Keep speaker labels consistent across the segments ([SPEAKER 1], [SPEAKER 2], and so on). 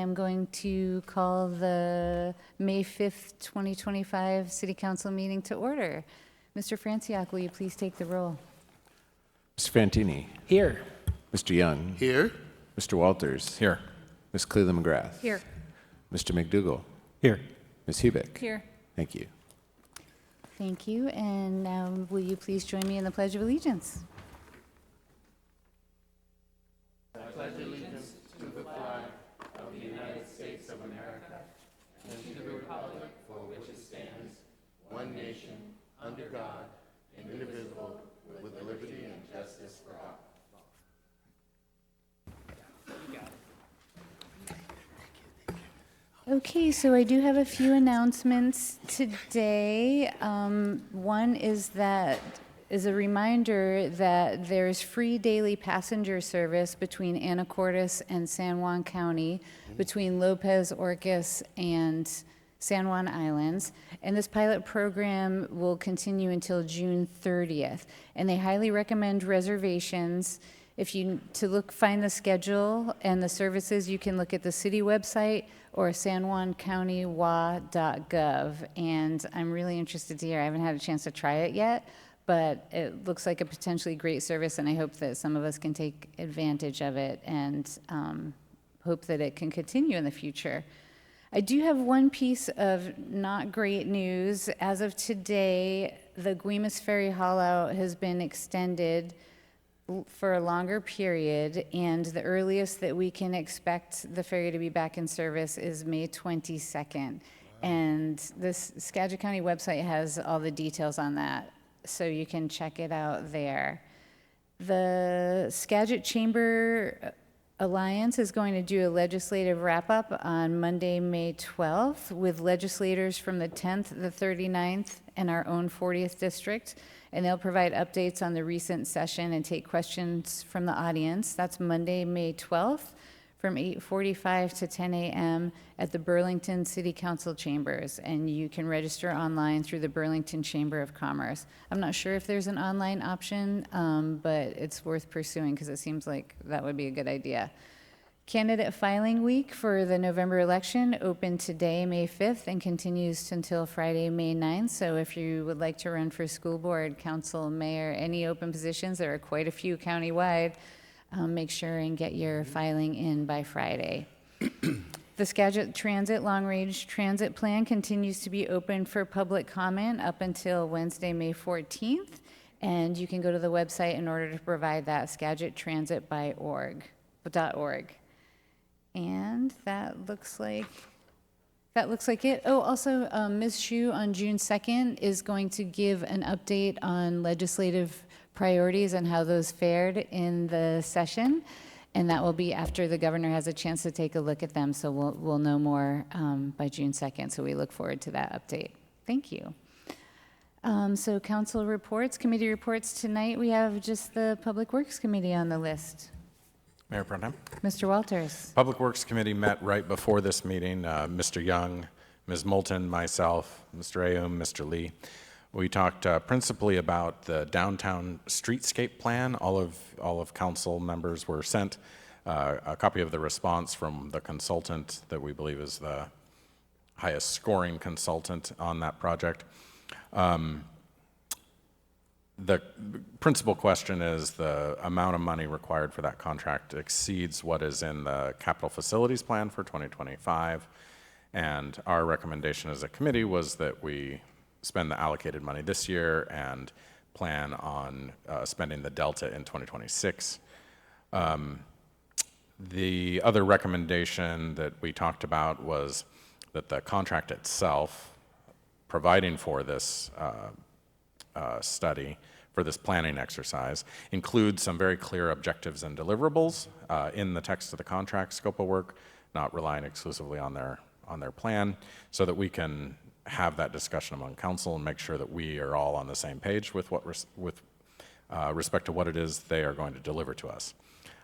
[SPEAKER 1] I'm going to call the May 5th, 2025 City Council meeting to order. Mr. Franciac, will you please take the roll?
[SPEAKER 2] Mr. Fantini.
[SPEAKER 3] Here.
[SPEAKER 2] Mr. Young.
[SPEAKER 4] Here.
[SPEAKER 2] Mr. Walters.
[SPEAKER 3] Here.
[SPEAKER 2] Ms. Cleland McGrath.
[SPEAKER 1] Here.
[SPEAKER 2] Mr. McDougall.
[SPEAKER 3] Here.
[SPEAKER 2] Ms. Hubick.
[SPEAKER 1] Here.
[SPEAKER 2] Thank you.
[SPEAKER 1] Thank you. And now will you please join me in the Pledge of Allegiance?
[SPEAKER 4] One nation, under God, indivisible, with liberty and justice for all.
[SPEAKER 1] Okay, so I do have a few announcements today. One is a reminder that there's free daily passenger service between Anacortes and San Juan County, between Lopez, Orcas, and San Juan Islands. And this pilot program will continue until June 30th. And they highly recommend reservations. Find the schedule and the services, you can look at the city website or sanjuancountywa.gov. And I'm really interested to hear, I haven't had a chance to try it yet, but it looks like a potentially great service, and I hope that some of us can take advantage of it and hope that it can continue in the future. I do have one piece of not great news. As of today, the Guimas Ferry haulout has been extended for a longer period, and the earliest that we can expect the ferry to be back in service is May 22nd. And this Skagit County website has all the details on that, so you can check it out there. The Skagit Chamber Alliance is going to do a legislative wrap-up on Monday, May 12th, with legislators from the 10th, the 39th, and our own 40th district, and they'll provide updates on the recent session and take questions from the audience. That's Monday, May 12th, from 8:45 to 10 a.m. at the Burlington City Council chambers, and you can register online through the Burlington Chamber of Commerce. I'm not sure if there's an online option, but it's worth pursuing because it seems like that would be a good idea. Candidate filing week for the November election opened today, May 5th, and continues until Friday, May 9th. So if you would like to run for school board, council, mayor, any open positions, there are quite a few countywide, make sure and get your filing in by Friday. The Skagit Transit Long Range Transit Plan continues to be open for public comment up until Wednesday, May 14th. And you can go to the website in order to provide that, skagittransitby.org. And that looks like it. Oh, also, Ms. Hsu on June 2nd is going to give an update on legislative priorities and how those fared in the session. And that will be after the governor has a chance to take a look at them. So we'll know more by June 2nd. So we look forward to that update. Thank you. So council reports, committee reports tonight. We have just the Public Works Committee on the list.
[SPEAKER 3] Mayor Pro Tem.
[SPEAKER 1] Mr. Walters.
[SPEAKER 3] Public Works Committee met right before this meeting. Mr. Young, Ms. Moulton, myself, Mr. Aum, Mr. Lee. We talked principally about the downtown streetscape plan. All of council members were sent a copy of the response from the consultant that we believe is the highest scoring consultant on that project. The principal question is the amount of money required for that contract exceeds what is in the capital facilities plan for 2025. And our recommendation as a committee was that we spend the allocated money this year and plan on spending the delta in 2026. The other recommendation that we talked about was that the contract itself, providing for this study, for this planning exercise, includes some very clear objectives and deliverables in the text of the contract scope of work, not relying exclusively on their plan, so that we can have that discussion among council and make sure that we are all on the same page with respect to what it is they are going to deliver to us.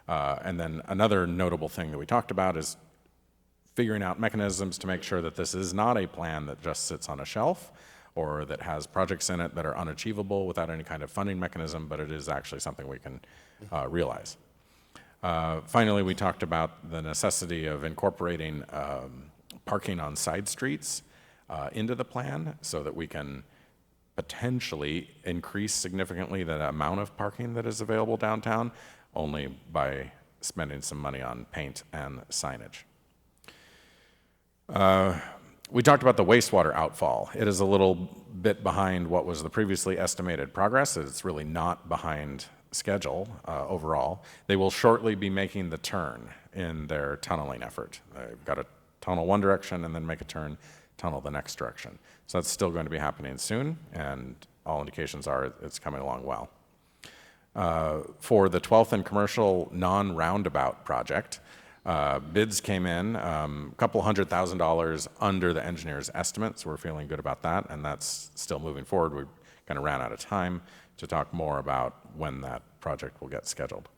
[SPEAKER 3] And then another notable thing that we talked about is figuring out mechanisms to make sure that this is not a plan that just sits on a shelf or that has projects in it that are unachievable without any kind of funding mechanism, but it is actually something we can realize. Finally, we talked about the necessity of incorporating parking on side streets into the plan so that we can potentially increase significantly the amount of parking that is available downtown only by spending some money on paint and signage. We talked about the wastewater outfall. It is a little bit behind what was the previously estimated progress. It's really not behind schedule overall. They will shortly be making the turn in their tunneling effort. They've got to tunnel one direction and then make a turn, tunnel the next direction. So that's still going to be happening soon, and all indications are it's coming along well. For the 12th and Commercial non-roundabout project, bids came in a couple $100,000 under the engineer's estimate, so we're feeling good about that, and that's still moving forward. We kind of ran out of time to talk more about when that project will get scheduled.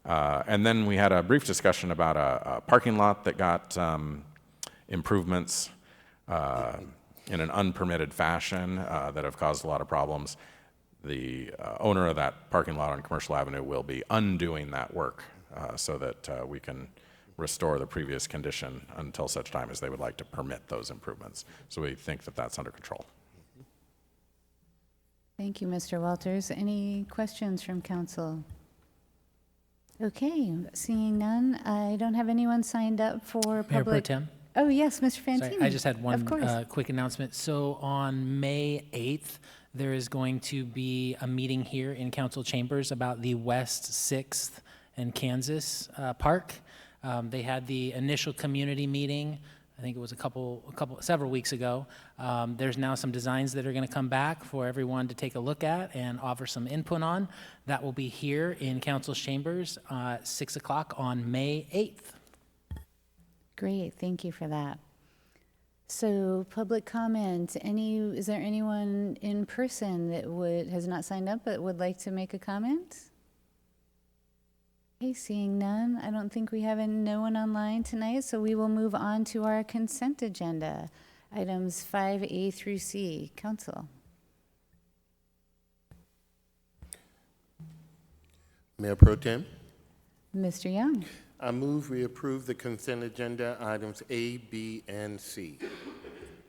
[SPEAKER 3] And then we had a brief discussion about a parking lot that got improvements in an unpermitted fashion that have caused a lot of problems. The owner of that parking lot on Commercial Avenue will be undoing that work so that we can restore the previous condition until such time as they would like to permit those improvements. So we think that that's under control.
[SPEAKER 1] Thank you, Mr. Walters. Any questions from council? Okay, seeing none, I don't have anyone signed up for
[SPEAKER 5] Mayor Pro
[SPEAKER 1] public.
[SPEAKER 5] Tem?
[SPEAKER 1] Oh, yes, Mr. Fantini.
[SPEAKER 5] Sorry, I just had one
[SPEAKER 1] Of course.
[SPEAKER 5] quick announcement. So on May 8th, there is going to be a meeting here in council chambers about the West 6th and Kansas Park. They had the initial community meeting. I think it was several weeks ago. There's now some designs that are going to come back for everyone to take a look at and offer some input on. That will be here in council's chambers, 6 o'clock on May 8th.
[SPEAKER 1] Great, thank you for that. So public comment, is there anyone in person that has not signed up but would like to make a comment? Okay, seeing none, I don't think we have no one online tonight, so we will move on to our consent agenda. Items 5A through C. Council.
[SPEAKER 4] Mayor Pro Tem,
[SPEAKER 1] Mr. Young.
[SPEAKER 4] I move we approve the consent agenda items A, B, and C.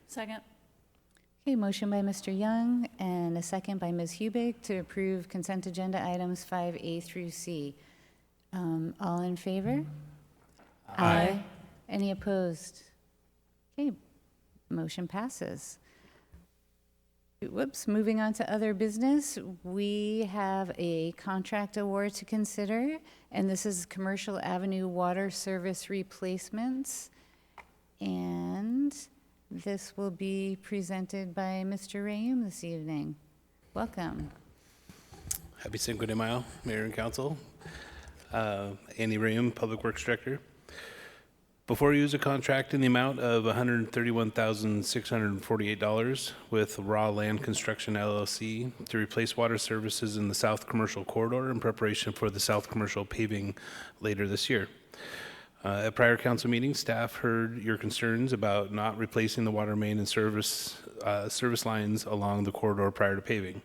[SPEAKER 6] Second.
[SPEAKER 1] Okay, motion by Mr. Young and a second by Ms. Hubig to approve consent agenda items 5A through C. All in favor? Aye. Any opposed? Okay, motion passes. Whoops, moving on to other business, we have a contract award to consider, and this is Commercial Avenue Water Service Replacements. And this will be presented by Mr. Rayum this evening. Welcome.
[SPEAKER 7] Happy Cinco de Mayo, Mayor and Council. Andy Rayum, Public Works Director. Before you use a contract in the amount of $131,648 with Raw Land Construction LLC to replace water services in the South Commercial Corridor in preparation for the South Commercial paving later this year. At prior council meetings, staff heard your concerns about not replacing the water main and service lines along the corridor prior to paving.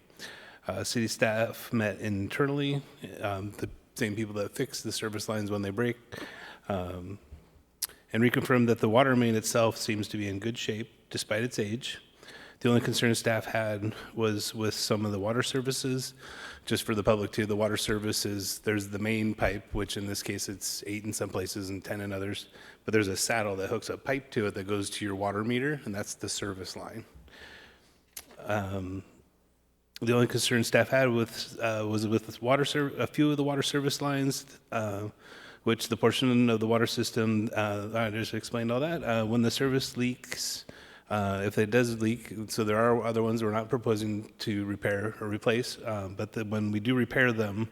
[SPEAKER 7] City staff met internally, the same people that fix the service lines when they break, and reconfirmed that the water main itself seems to be in good shape despite its age. The only concern staff had was with some of the water services. Just for the public too, the water services, there's the main pipe, which in this case it's 8 in some places and 10 in others, but there's a saddle that hooks a pipe to it that goes to your water meter, and that's the service line. The only concern staff had was with a few of the water service lines, which the portion of the water system, I just explained all that. When the service leaks, if it does leak, so there are other ones we're not proposing to repair or replace, but when we do repair them,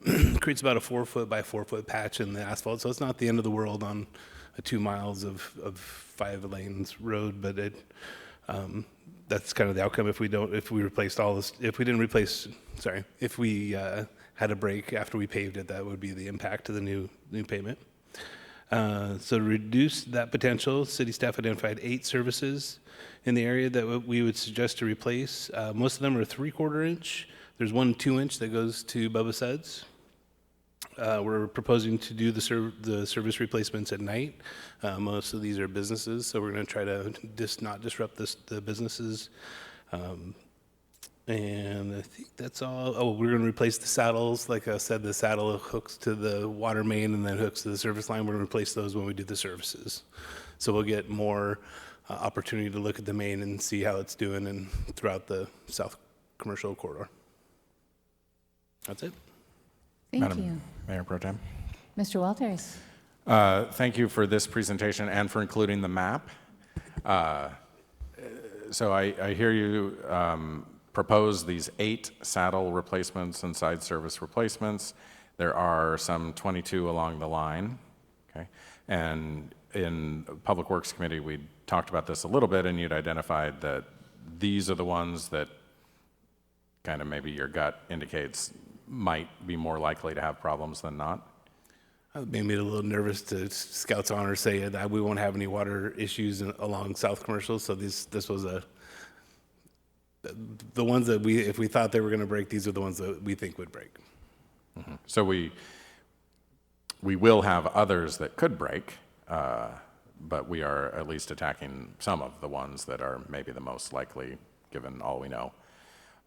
[SPEAKER 7] it creates about a 4-foot by 4-foot patch in the asphalt. So it's not the end of the world on a 2 miles of 5 lanes road, but that's kind of the outcome if we replaced all this, if we had a break after we paved it, that would be the impact of the new pavement. So to reduce that potential, city staff identified 8 services in the area that we would suggest to replace. Most of them are 3/4 inch. There's one 2 inch that goes to Bubba Suds. We're proposing to do the service replacements at night. Most of these are businesses, so we're going to try to not disrupt the businesses. And I think that's all. Oh, we're going to replace the saddles. Like I said, the saddle hooks to the water main and then hooks to the service line. We're going to replace those when we do the services. So we'll get more opportunity to look at the main and see how it's doing and throughout the South Commercial Corridor. That's it.
[SPEAKER 1] Thank
[SPEAKER 3] Madam
[SPEAKER 1] you.
[SPEAKER 3] Mayor Pro Tem.
[SPEAKER 1] Mr. Walters?
[SPEAKER 3] Thank you for this presentation and for including the map. So I hear you propose these 8 saddle replacements and side service replacements. There are some 22 along the line, okay? And in Public Works Committee, we talked about this a little bit, and you'd identified that these are the ones that kind of maybe your gut indicates might be more likely to have problems than not.
[SPEAKER 7] It made me a little nervous to Scouts Honor say that we won't have any water issues along South Commercial. So this was the ones that if we thought they were going to break, these are the ones that we think would break.
[SPEAKER 3] Mm-hmm. So we will have others that could break, but we are at least attacking some of the ones that are maybe the most likely, given all we know.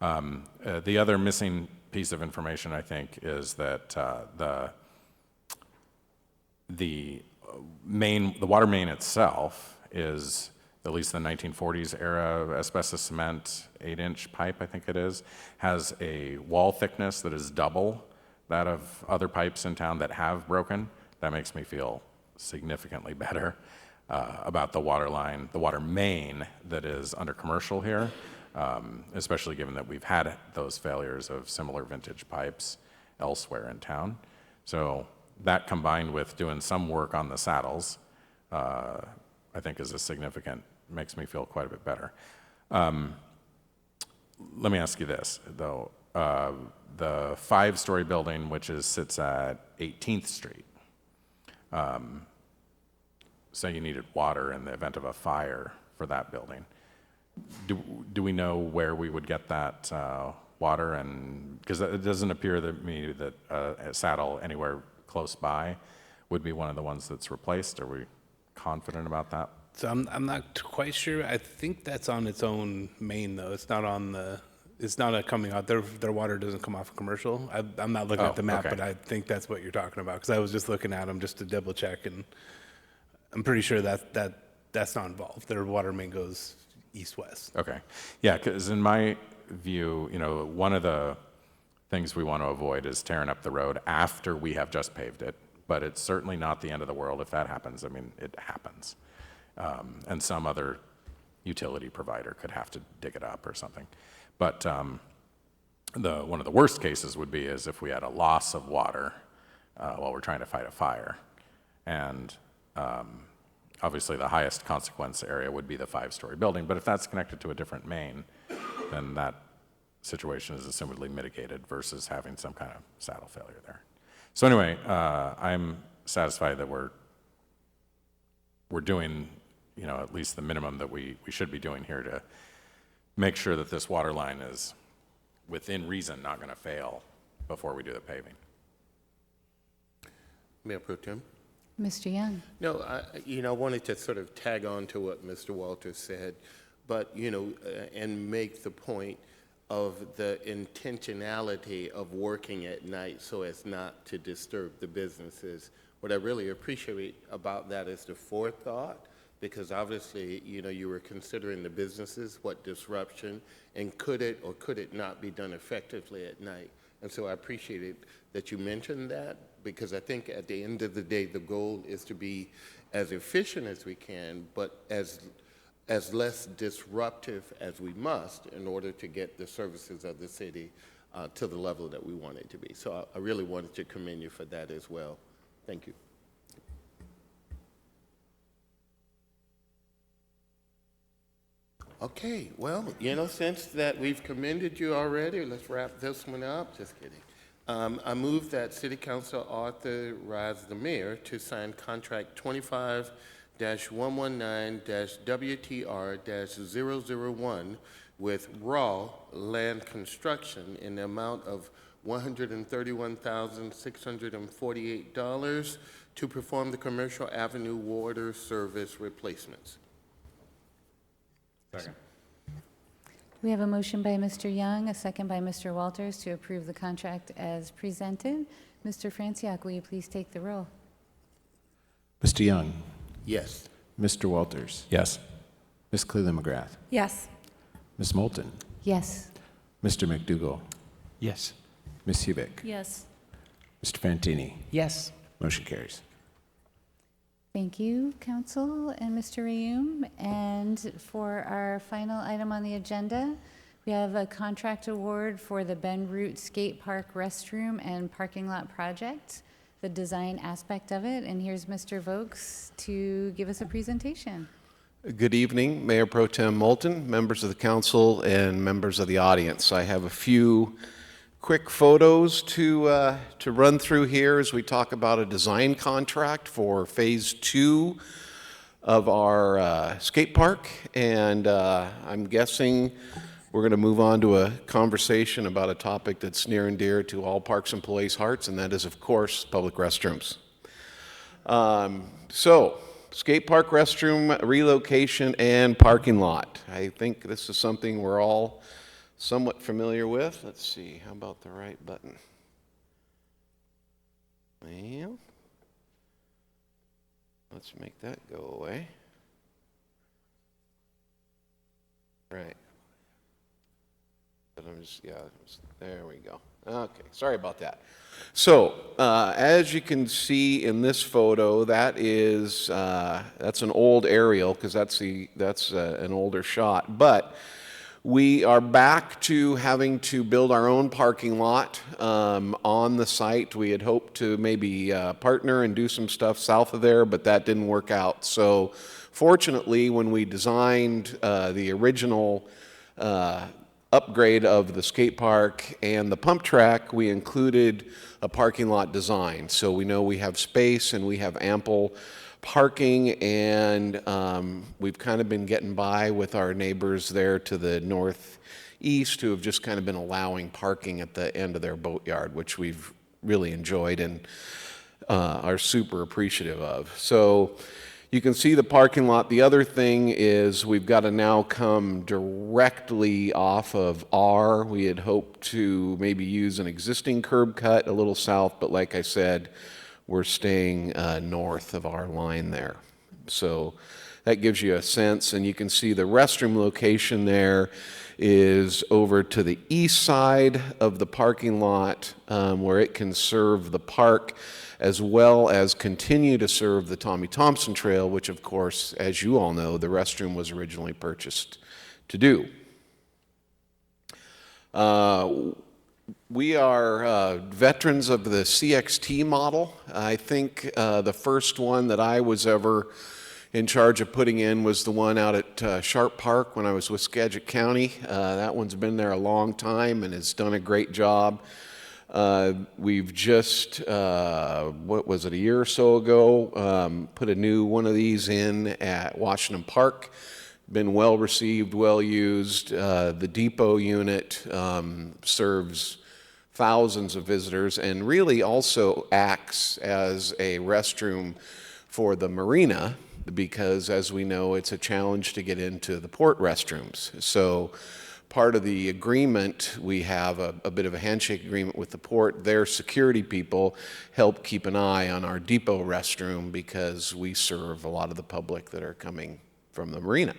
[SPEAKER 3] The other missing piece of information, I think, is that the water main itself is at least the 1940s era asbestos cement 8-inch pipe, I think it is, has a wall thickness that is double that of other pipes in town that have broken. That makes me feel significantly better about the water main that is under commercial here, especially given that we've had those failures of similar vintage pipes elsewhere in town. So that combined with doing some work on the saddles, I think is makes me feel quite a bit better. Let me ask you this, though. The 5-story building, which sits at 18th Street, say you needed water in the event of a fire for that building. Do we know where we would get that water? And because it doesn't appear to me that a saddle anywhere close by would be one of the ones that's replaced. Are we confident about that?
[SPEAKER 7] So I'm not quite sure. I think that's on its own main though. It's not coming out. Their water doesn't come off of commercial. I'm not looking at the map,
[SPEAKER 3] okay.
[SPEAKER 7] but I think that's what you're talking about because I was just looking at them just to double check, and I'm pretty sure that's not involved. Their water main goes east-west.
[SPEAKER 3] Okay. Yeah, because in my view, one of the things we want to avoid is tearing up the road after we have just paved it, but it's certainly not the end of the world if that happens. I mean, it happens. And some other utility provider could have to dig it up or something. But one of the worst cases would be is if we had a loss of water while we're trying to fight a fire. And obviously the highest consequence area would be the 5-story building, but if that's connected to a different main, then that situation is assumedly mitigated versus having some kind of saddle failure there. So anyway, I'm satisfied that we're doing, at least the minimum that we should be doing here to make sure that this water line is within reason not going to fail before we do the paving.
[SPEAKER 4] Mayor Pro Tem?
[SPEAKER 1] Mr. Young?
[SPEAKER 4] No, I wanted to sort of tag on to what Mr. Walters said, but, and make the point of the intentionality of working at night so as not to disturb the businesses. What I really appreciate about that is the forethought, because obviously, you were considering the businesses, what disruption, and could it or could it not be done effectively at night. And so I appreciated that you mentioned that, because I think at the end of the day, the goal is to be as efficient as we can, but as less disruptive as we must in order to get the services of the city to the level that we want it to be. So I really wanted to commend you for that as well. Thank you. Okay, well, since that we've commended you already, let's wrap this one up. Just kidding. I move that City Council authorize the mayor to sign contract 25-119-WTR-001 with Raw Land Construction in the amount of $131,648 to perform the Commercial Avenue water service replacements.
[SPEAKER 3] Second.
[SPEAKER 1] We have a motion by Mr. Young, a second by Mr. Walters to approve the contract as presented. Mr. Franciac, will you please take the roll?
[SPEAKER 2] Mr. Young,
[SPEAKER 4] Yes.
[SPEAKER 2] Mr. Walters,
[SPEAKER 3] Yes.
[SPEAKER 2] Ms. Cleland McGrath,
[SPEAKER 6] Yes.
[SPEAKER 2] Ms. Moulton,
[SPEAKER 1] Yes.
[SPEAKER 2] Mr. McDougall,
[SPEAKER 3] Yes.
[SPEAKER 2] Ms. Hubick,
[SPEAKER 6] Yes.
[SPEAKER 2] Mr. Fantini.
[SPEAKER 5] Yes.
[SPEAKER 2] Motion carries.
[SPEAKER 1] Thank you, Council and Mr. Rayum. And for our final item on the agenda, we have a contract award for the Ben Root Skate Park restroom and parking lot project, the design aspect of it. And here's Mr. Vokes to give us a presentation.
[SPEAKER 8] Good evening, Mayor Pro Tem Moulton, members of the council, and members of the audience. I have a few quick photos to run through here as we talk about a design contract for Phase 2 of our skate park. And I'm guessing we're going to move on to a conversation about a topic that's near and dear to all parks employees' hearts, and that is, of course, public restrooms. Skate park restroom relocation and parking lot. I think this is something we're all somewhat familiar with. Let's see, how about the right button? Well, let's make that go away. Right. But I'm just, there we go. Okay, sorry about that. So, as you can see in this photo, that is that's an old aerial because that's an older shot. But we are back to having to build our own parking lot on the site. We had hoped to maybe partner and do some stuff south of there, but that didn't work out. So, fortunately, when we designed the original upgrade of the skate park and the pump track, we included a parking lot design. So we know we have space and we have ample parking, and we've kind of been getting by with our neighbors there to the northeast who have just kind of been allowing parking at the end of their boatyard, which we've really enjoyed and are super appreciative of. So you can see the parking lot. The other thing is we've got to now come directly off of R. We had hoped to maybe use an existing curb cut a little south, but like I said, we're staying north of our line there. So that gives you a sense, and you can see the restroom location there is over to the east side of the parking lot where it can serve the park as well as continue to serve the Tommy Thompson Trail, which of course, as you all know, the restroom was originally purchased to do. We are veterans of the CXT model. I think the first one that I was ever in charge of putting in was the one out at Sharp Park when I was with Skagit County. That one's been there a long time and has done a great job. We've just, what was it, a year or so ago, put a new one of these in at Washington Park. Been well received, well used. The depot unit serves thousands of visitors and really also acts as a restroom for the marina because, as we know, it's a challenge to get into the port restrooms. So part of the agreement, we have a bit of a handshake agreement with the port. Their security people help keep an eye on our depot restroom because we serve a lot of the public that are coming from the marina.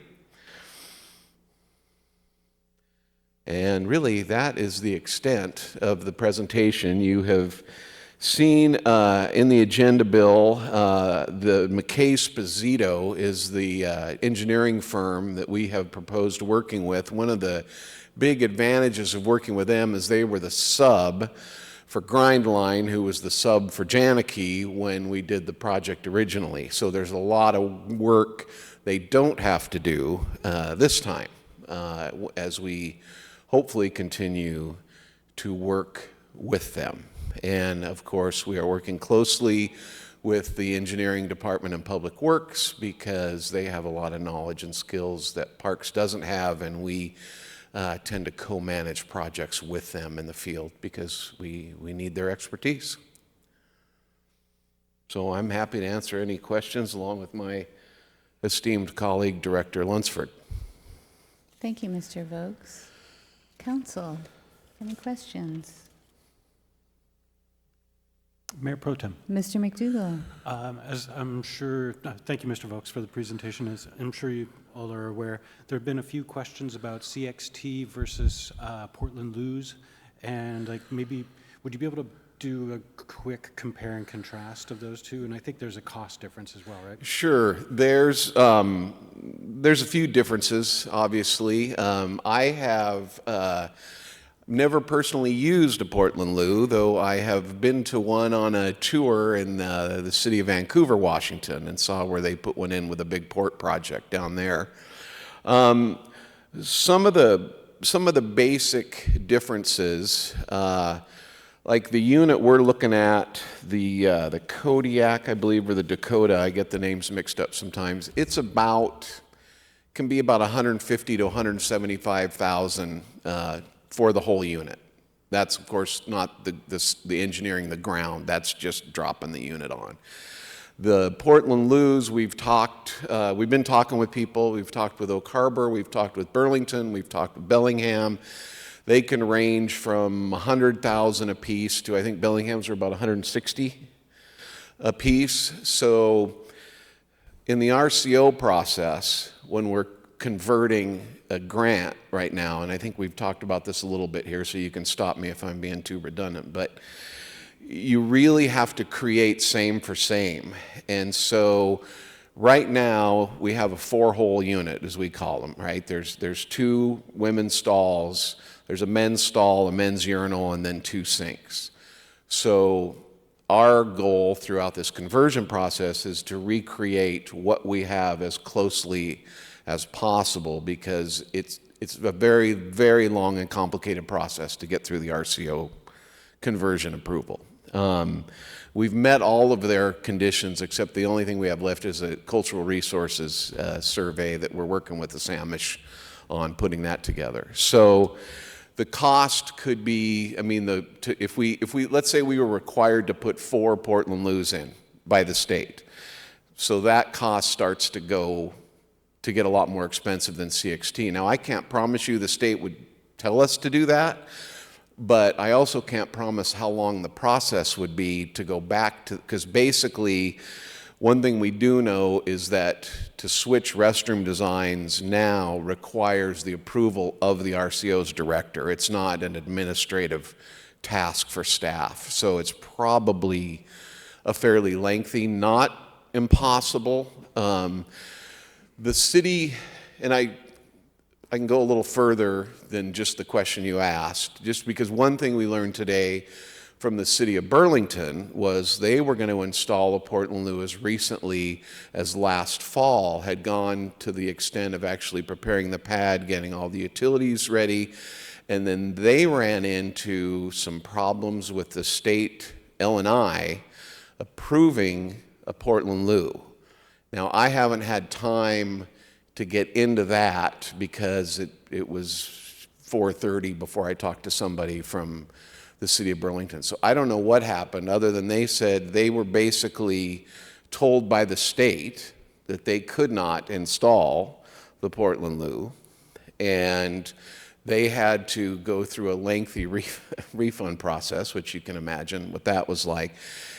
[SPEAKER 8] And really, that is the extent of the presentation. You have seen in the agenda bill, the McKay Sposito is the engineering firm that we have proposed working with. One of the big advantages of working with them is they were the sub for Grindline, who was the sub for Janicki when we did the project originally. So there's a lot of work they don't have to do this time as we hopefully continue to work with them. And of course, we are working closely with the engineering department and public works because they have a lot of knowledge and skills that Parks doesn't have, and we tend to co-manage projects with them in the field because we need their expertise. So I'm happy to answer any questions along with my esteemed colleague, Director Lunsford.
[SPEAKER 1] Thank you, Mr. Vokes. Council, any questions?
[SPEAKER 6] Mayor Pro Tem,
[SPEAKER 1] Mr. McDougall?
[SPEAKER 6] as I'm sure, thank you, Mr. Vokes, for the presentation. As I'm sure you all are aware, there have been a few questions about CXT versus Portland Luz, and like maybe, would you be able to do a quick compare and contrast of those two? And I think there's a cost difference as well, right?
[SPEAKER 8] Sure. There's a few differences, obviously. I have never personally used a Portland Loo, though I have been to one on a tour in the city of Vancouver, Washington, and saw where they put one in with a big port project down there. Some of the basic differences, like the unit we're looking at, the Kodiak, I believe, or the Dakota, I get the names mixed up sometimes. It's can be about 150 to 175,000 for the whole unit. That's of course not the engineering, the ground. That's just dropping the unit on. The Portland Luz, we've been talking with people. We've talked with Oak Harbor. We've talked with Burlington. We've talked with Bellingham. They can range from 100,000 a piece to, I think Bellingham's are about 160 a piece. So in the RCO process, when we're converting a grant right now, and I think we've talked about this a little bit here, so you can stop me if I'm being too redundant, but you really have to create same for same. And so right now we have a 4-hole unit, as we call them, right? There's 2 women's stalls. There's a men's stall, a men's urinal, and then 2 sinks. So our goal throughout this conversion process is to recreate what we have as closely as possible, because it's a very, very long and complicated process to get through the RCO conversion approval. We've met all of their conditions, except the only thing we have left is a cultural resources survey that we're working with the Samish on putting that together. So the cost could be, I mean, if we let's say we were required to put 4 Portland Luz in by the state, so that cost starts to get a lot more expensive than CXT. Now, I can't promise you the state would tell us to do that, but I also can't promise how long the process would be to go back to, because basically one thing we do know is that to switch restroom designs now requires the approval of the RCO's director. It's not an administrative task for staff. So it's probably a fairly lengthy, not impossible. The city, and I can go a little further than just the question you asked, just because one thing we learned today from the city of Burlington was they were going to install a Portland Loo as recently as last fall, had gone to the extent of actually preparing the pad, getting all the utilities ready, and then they ran into some problems with the state L&I approving a Portland Loo. Now, I haven't had time to get into that because it was 4:30 before I talked to somebody from the city of Burlington. So I don't know what happened, other than they said they were basically told by the state that they could not install the Portland Loo, and they had to go through a lengthy refund process, which you can imagine what that was like,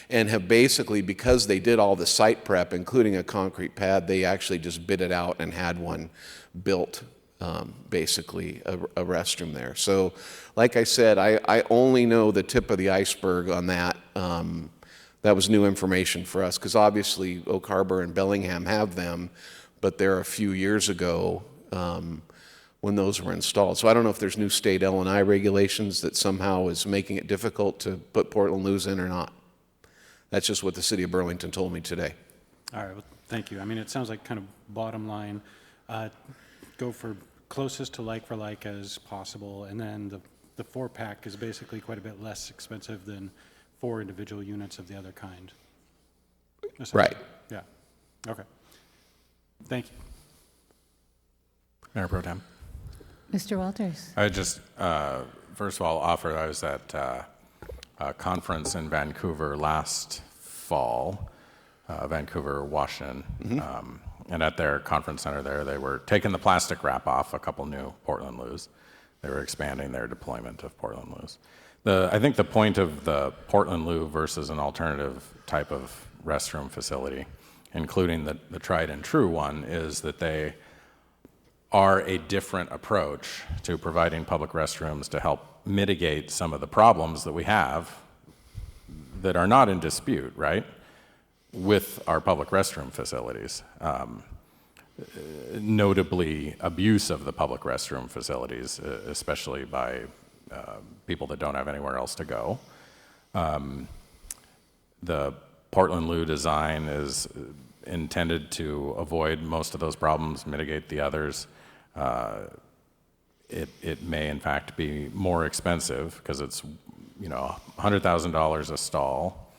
[SPEAKER 8] and have basically, because they did all the site prep, including a concrete pad, they actually just bid it out and had one built, basically a restroom there. So like I said, I only know the tip of the iceberg on that. That was new information for us, because obviously Oak Harbor and Bellingham have them, but they're a few years ago when those were installed. So I don't know if there's new state L&I regulations that somehow is making it difficult to put Portland Luz in or not. That's just what the city of Burlington told me today.
[SPEAKER 6] All right, well, thank you. I mean, it sounds like kind of bottom line, go for closest to like for like as possible, and then the 4-pack is basically quite a bit less expensive than 4 individual units of the other kind.
[SPEAKER 8] Right.
[SPEAKER 6] Yeah. Okay. Thank you.
[SPEAKER 3] Mayor Pro Tem.
[SPEAKER 1] Mr. Walters?
[SPEAKER 3] I just, first of all, offer, I was at a conference in Vancouver last fall, Vancouver, Washington. And at their conference center there, they were taking the plastic wrap off a couple new Portland loos. They were expanding their deployment of Portland loos. I think the point of the Portland loo versus an alternative type of restroom facility, including the tried and true one, is that they are a different approach to providing public restrooms to help mitigate some of the problems that we have that are not in dispute, right, with our public restroom facilities. Notably, abuse of the public restroom facilities, especially by people that don't have anywhere else to go. The Portland loo design is intended to avoid most of those problems, mitigate the others. It may in fact be more expensive because it's, $100,000 a stall,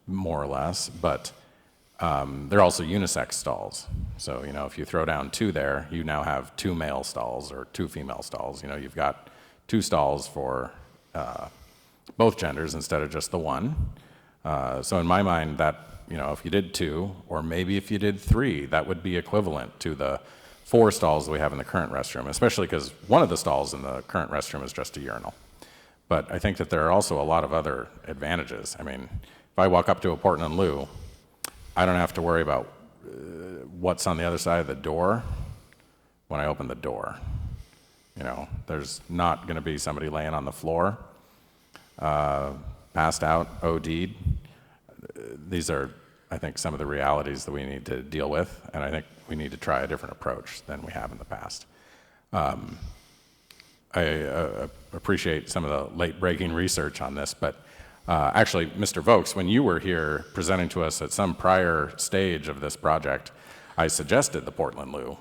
[SPEAKER 3] more or less, but they're also unisex stalls. So, if you throw down 2 there, you now have 2 male stalls or 2 female stalls. You've got 2 stalls for both genders instead of just the one. So in my mind, that, if you did 2, or maybe if you did 3, that would be equivalent to the 4 stalls that we have in the current restroom, especially because one of the stalls in the current restroom is just a urinal. But I think that there are also a lot of other advantages. I mean, if I walk up to a Portland loo, I don't have to worry about what's on the other side of the door when I open the door. There's not going to be somebody laying on the floor, passed out, OD'd. These are, I think, some of the realities that we need to deal with, and I think we need to try a different approach than we have in the past. I appreciate some of the late-breaking research on this, but actually, Mr. Vokes, when you were here presenting to us at some prior stage of this project, I suggested the Portland loo,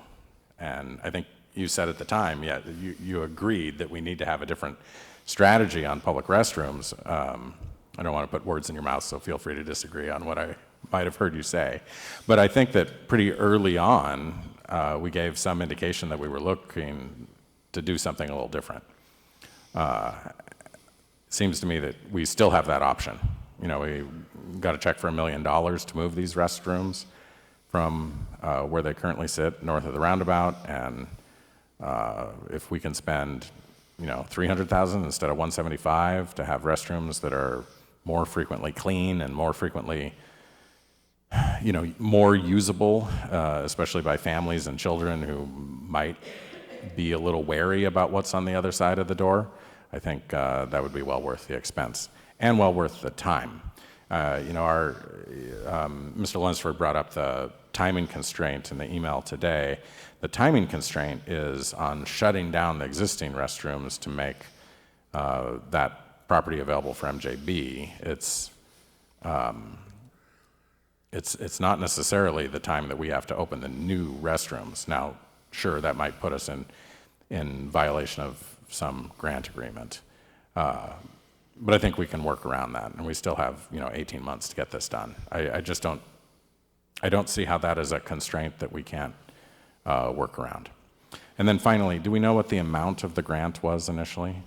[SPEAKER 3] and I think you said at the time, yeah, you agreed that we need to have a different strategy on public restrooms. I don't want to put words in your mouth, so feel free to disagree on what I might have heard you say. But I think that pretty early on, we gave some indication that we were looking to do something a little different. Seems to me that we still have that option. We got a check for $1 million to move these restrooms from where they currently sit north of the roundabout, and if we can spend, $300,000 instead of $175 to have restrooms that are more frequently clean and more frequently, more usable, especially by families and children who might be a little wary about what's on the other side of the door, I think that would be well worth the expense and well worth the time. Mr. Lunsford brought up the timing constraint in the email today. The timing constraint is on shutting down the existing restrooms to make that property available for MJB. It's not necessarily the time that we have to open the new restrooms. Now, sure, that might put us in violation of some grant agreement. But I think we can work around that, and we still have 18 months to get this done. I don't see how that is a constraint that we can't work around. And then finally, do we know what the amount of the grant was initially?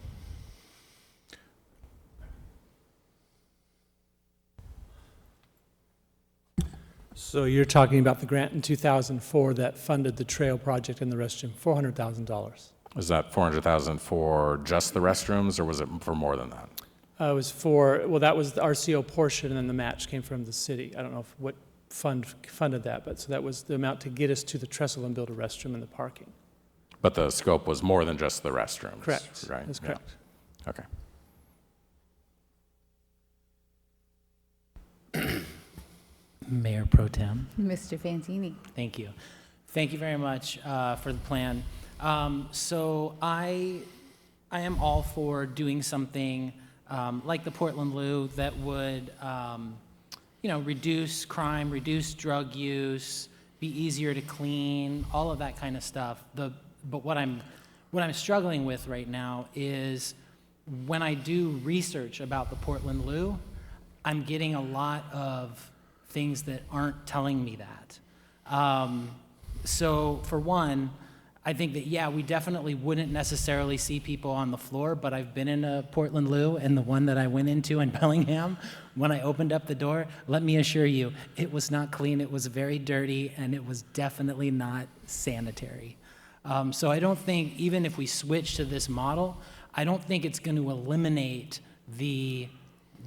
[SPEAKER 9] So you're talking about the grant in 2004 that funded the trail project and the restroom, $400,000.
[SPEAKER 3] Is that $400,000 for just the restrooms, or was it for more than that?
[SPEAKER 9] It was that was the RCO portion, and then the match came from the city. I don't know what fund funded that, but so that was the amount to get us to the trestle and build a restroom in the parking.
[SPEAKER 3] But the scope was more than just the restrooms.
[SPEAKER 9] Correct.
[SPEAKER 3] Right?
[SPEAKER 9] That's correct.
[SPEAKER 3] Yeah. Okay.
[SPEAKER 5] Mayor Pro Tem.
[SPEAKER 1] Mr. Fantini?
[SPEAKER 5] Thank you. Thank you very much for the plan. So I am all for doing something like the Portland loo that would, reduce crime, reduce drug use, be easier to clean, all of that kind of stuff. But what I'm struggling with right now is when I do research about the Portland loo, I'm getting a lot of things that aren't telling me that. So for one, I think that, yeah, we definitely wouldn't necessarily see people on the floor, but I've been in a Portland Loo, and the one that I went into in Bellingham, when I opened up the door, let me assure you, it was not clean, it was very dirty, and it was definitely not sanitary. So I don't think, even if we switch to this model, I don't think it's going to eliminate the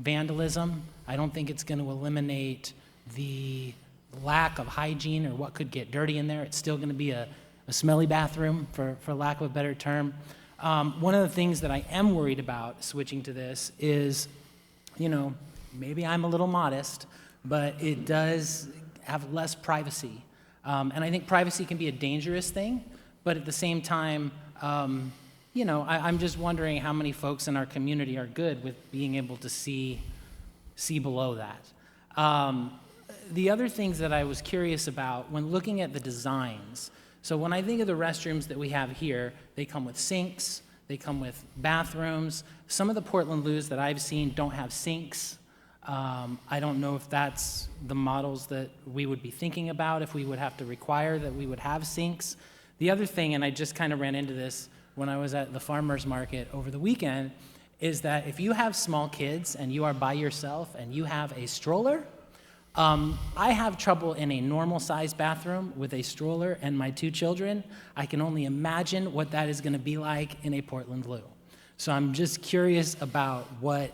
[SPEAKER 5] vandalism. I don't think it's going to eliminate the lack of hygiene or what could get dirty in there. It's still going to be a smelly bathroom, for lack of a better term. One of the things that I am worried about switching to this is, you know, maybe I'm a little modest, but it does have less privacy. And I think privacy can be a dangerous thing, but at the same time, you know, I'm just wondering how many folks in our community are good with being able to see below that. The other things that I was curious about when looking at the designs, so when I think of the restrooms that we have here, they come with sinks, they come with bathrooms. Some of the Portland Loos that I've seen don't have sinks. I don't know if that's the models that we would be thinking about, if we would have to require that we would have sinks. The other thing, and I just kind of ran into this when I was at the farmer's market over the weekend, is that if you have small kids and you are by yourself and you have a stroller, I have trouble in a normal-sized bathroom with a stroller and my 2 children. I can only imagine what that is going to be like in a Portland Loo. So I'm just curious about what,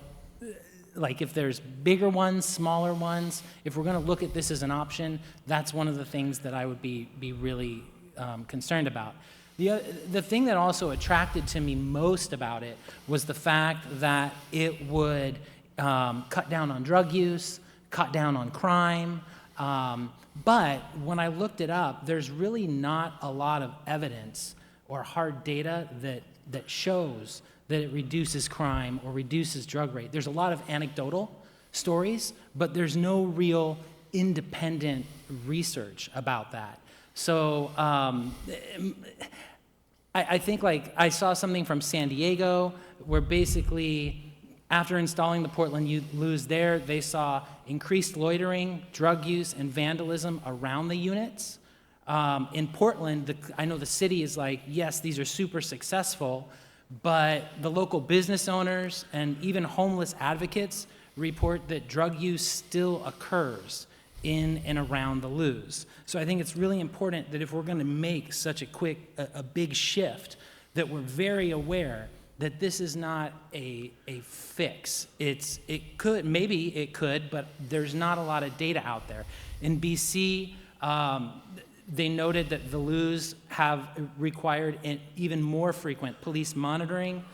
[SPEAKER 5] like if there's bigger ones, smaller ones, if we're going to look at this as an option, that's one of the things that I would be really concerned about. The thing that also attracted to me most about it was the fact that it would cut down on drug use, cut down on crime, but when I looked it up, there's really not a lot of evidence or hard data that shows that it reduces crime or reduces drug rate. There's a lot of anecdotal stories, but there's no real independent research about that. So I think, like, I saw something from San Diego where basically after installing the Portland Loos there, they saw increased loitering, drug use, and vandalism around the units. In Portland, I know the city is like, yes, these are super successful, but the local business owners and even homeless advocates report that drug use still occurs in and around the Loos. So I think it's really important that if we're going to make such a big shift, that we're very aware that this is not a fix. Maybe it could, but there's not a lot of data out there. In BC, they noted that the Loos have required even more frequent police monitoring.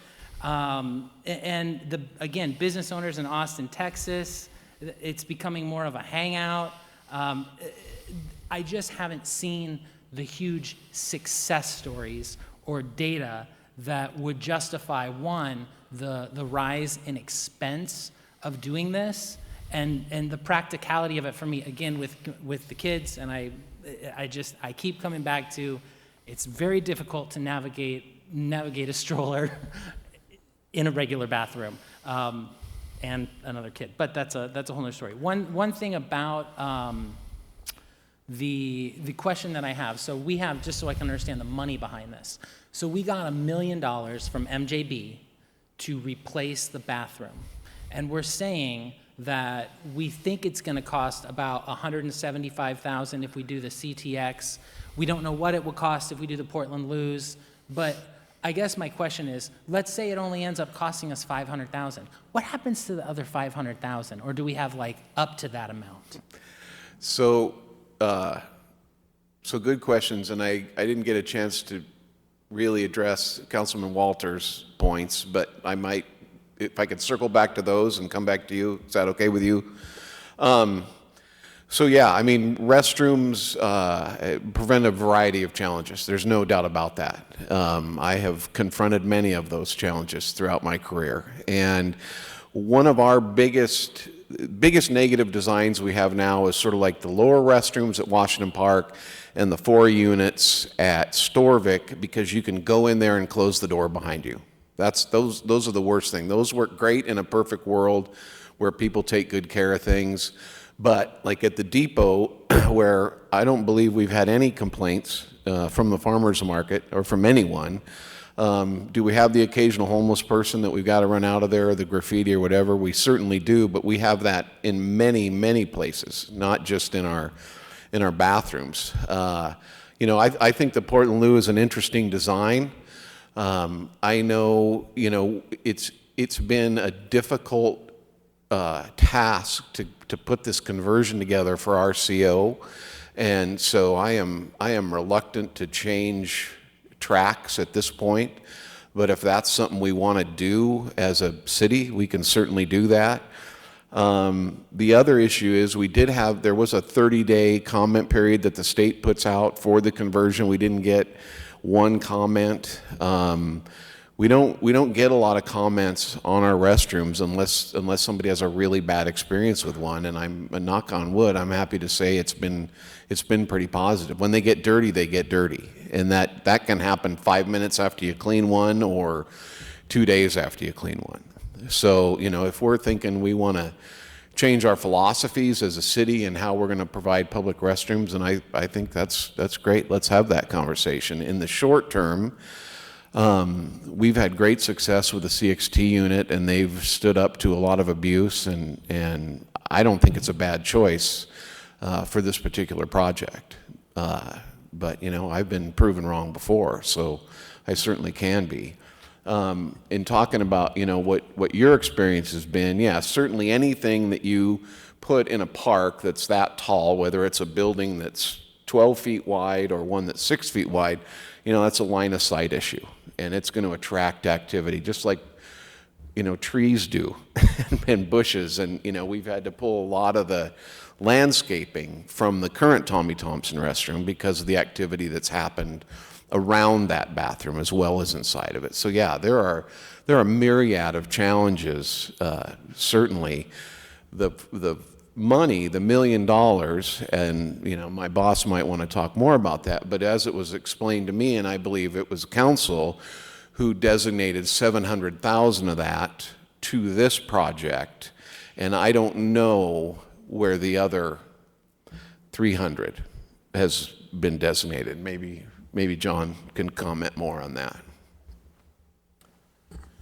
[SPEAKER 5] And again, business owners in Austin, Texas, it's becoming more of a hangout. I just haven't seen the huge success stories or data that would justify, one, the rise in expense of doing this, and the practicality of it for me, again, with the kids, and I keep coming back to, it's very difficult to navigate a stroller in a regular bathroom, and another kid, but that's a whole other story. One thing about the question that I have, so we have, just so I can understand the money behind this, so we got $1 million from MJB to replace the bathroom, and we're saying that we think it's going to cost about $175,000 if we do the CTX. We don't know what it will cost if we do the Portland Loos, but I guess my question is, let's say it only ends up costing us $500,000. What happens to the other $500,000, or do we have like up to that amount?
[SPEAKER 8] So good questions, and I didn't get a chance to really address Councilman Walter's points, but I might, if I could circle back to those and come back to you. Is that okay with you? So yeah, I mean, restrooms prevent a variety of challenges. There's no doubt about that. I have confronted many of those challenges throughout my career, and one of our biggest negative designs we have now is sort of like the lower restrooms at Washington Park and the 4 units at Storvik, because you can go in there and close the door behind you. Those are the worst thing. Those work great in a perfect world where people take good care of things, But like at the depot, where I don't believe we've had any complaints from the farmers market or from anyone, do we have the occasional homeless person that we've got to run out of there, or the graffiti or whatever? We certainly do, but we have that in many, many places, not just in our bathrooms. You know, I think the Portland Loo is an interesting design. I know, you know, it's been a difficult task to put this conversion together for our CO, and so I am reluctant to change tracks at this point. But if that's something we want to do as a city, we can certainly do that. The other issue is there was a 30-day comment period that the state puts out for the conversion. We didn't get one comment. We don't get a lot of comments on our restrooms unless somebody has a really bad experience with one. And I'm a knock on wood, I'm happy to say it's been pretty positive. When they get dirty, and that can happen 5 minutes after you clean one or 2 days after you clean one. So, you know, if we're thinking we want to change our philosophies as a city and how we're going to provide public restrooms, and I think that's great. Let's have that conversation. In the short term, we've had great success with the CXT unit, and they've stood up to a lot of abuse, and I don't think it's a bad choice for this particular project. But, you know, I've been proven wrong before, so I certainly can be. In talking about, you know, what your experience has been, yeah, certainly anything that you put in a park that's that tall, whether it's a building that's 12 feet wide or one that's 6 feet wide, you know, that's a line of sight issue, and it's going to attract activity, just like, you know, trees do and bushes. And, you know, we've had to pull a lot of the landscaping from the current Tommy Thompson restroom because of the activity that's happened around that bathroom as well as inside of it. So yeah, there are a myriad of challenges. Certainly, the money, the $1 million, and you know, my boss might want to talk more about that. But as it was explained to me, and I believe it was council who designated $700,000 of that to this project, and I don't know where the other 300 has been designated. Maybe John can comment more on that.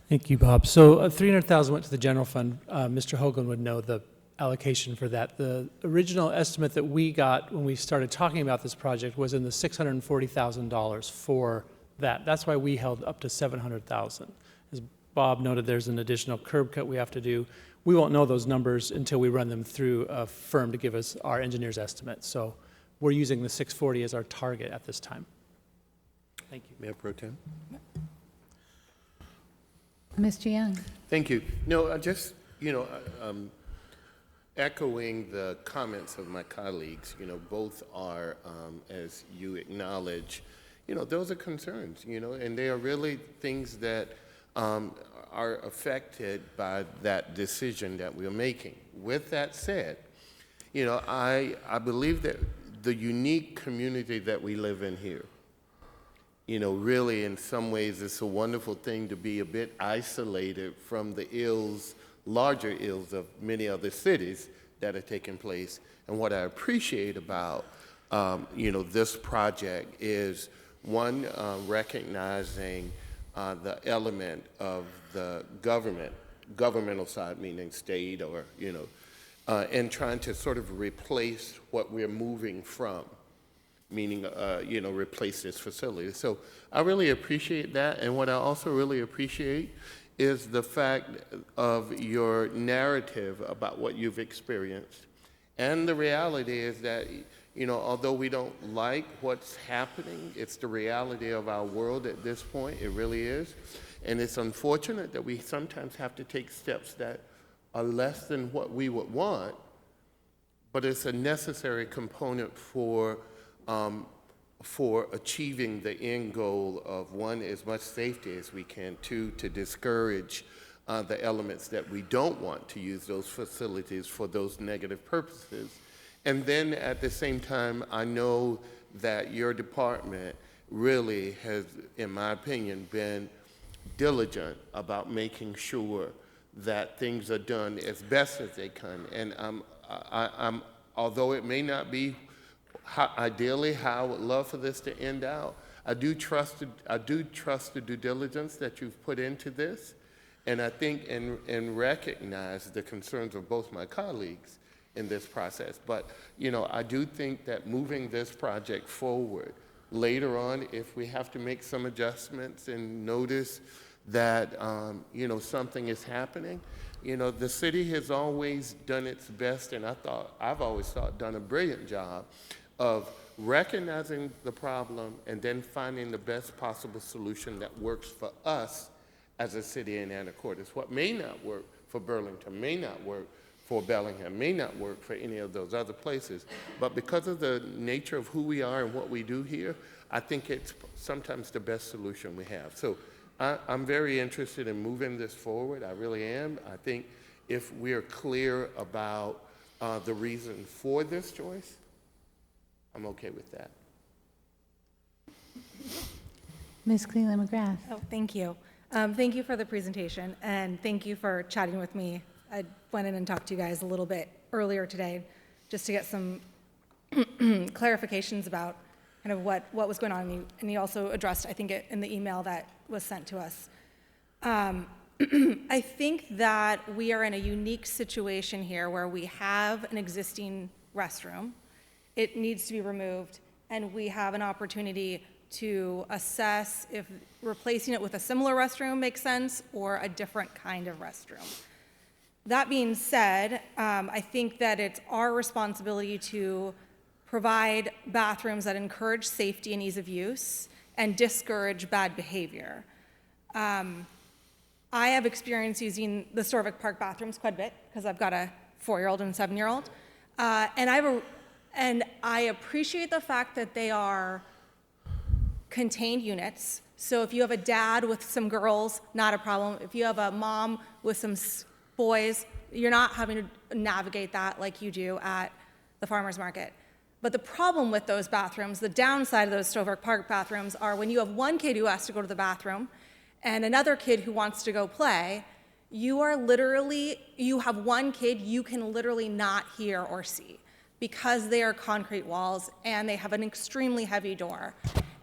[SPEAKER 9] Thank you, Bob. So 300,000 went to the general fund. Mr. Hoagland would know the allocation for that. The original estimate that we got when we started talking about this project was in the $640,000 for that. That's why we held up to 700,000. As Bob noted, there's an additional curb cut we have to do. We won't know those numbers until we run them through a firm to give us our engineer's estimate. So we're using the 640 as our target at this time. Thank you.
[SPEAKER 4] Mayor Pro Tem.
[SPEAKER 1] Mr. Young?
[SPEAKER 4] Thank you. No, just, you know, echoing the comments of my colleagues, you know, both are, as you acknowledge, you know, those are concerns, you know, and they are really things that are affected by that decision that we're making. With that said, you know, I believe that the unique community that we live in here, you know, really in some ways it's a wonderful thing to be a bit isolated from the ills, larger ills of many other cities that are taking place. And what I appreciate about, you know, this project is, one, recognizing the element of the governmental side, meaning state or, you know, and trying to sort of replace what we're moving from, meaning, you know, replace this facility. So I really appreciate that. And what I also really appreciate is the fact of your narrative about what you've experienced. And the reality is that, you know, although we don't like what's happening, it's the reality of our world at this point. It really is. And it's unfortunate that we sometimes have to take steps that are less than what we would want, but it's a necessary component for achieving the end goal of, one, as much safety as we can, two, to discourage the elements that we don't want to use those facilities for those negative purposes. And then at the same time, I know that your department really has, in my opinion, been diligent about making sure that things are done as best as they can. And although it may not be ideally how I would love for this to end out, I do trust the due diligence that you've put into this, and I think and recognize the concerns of both my colleagues in this process. But I do think that moving this project forward later on, if we have to make some adjustments and notice that something is happening, the city has always done its best, and I've always thought done a brilliant job of recognizing the problem and then finding the best possible solution that works for us as a city in Anacortes. What may not work for Burlington may not work for Bellingham, may not work for any of those other places, but because of the nature of who we are and what we do here, I think it's sometimes the best solution we have. So I'm very interested in moving this forward. I really am. I think if we are clear about the reason for this choice, I'm okay with that.
[SPEAKER 1] Ms. Cleland McGrath.
[SPEAKER 10] Oh, thank you. Thank you for the presentation, and thank you for chatting with me. I went in and talked to you guys a little bit earlier today just to get some clarifications about kind of what was going on, and you also addressed, I think, it in the email that was sent to us. I think that we are in a unique situation here where we have an existing restroom. It needs to be removed, and we have an opportunity to assess if replacing it with a similar restroom makes sense or a different kind of restroom. That being said, I think that it's our responsibility to provide bathrooms that encourage safety and ease of use and discourage bad behavior. I have experience using the Storvik Park bathrooms quite a bit because I've got a 4-year-old and a 7-year-old. And I appreciate the fact that they are contained units. So if you have a dad with some girls, not a problem. If you have a mom with some boys, you're not having to navigate that like you do at the farmer's market. But the problem with those bathrooms, the downside of those Storvik Park bathrooms are when you have one kid who has to go to the bathroom and another kid who wants to go play, you have one kid you can literally not hear or see because they are concrete walls and they have an extremely heavy door.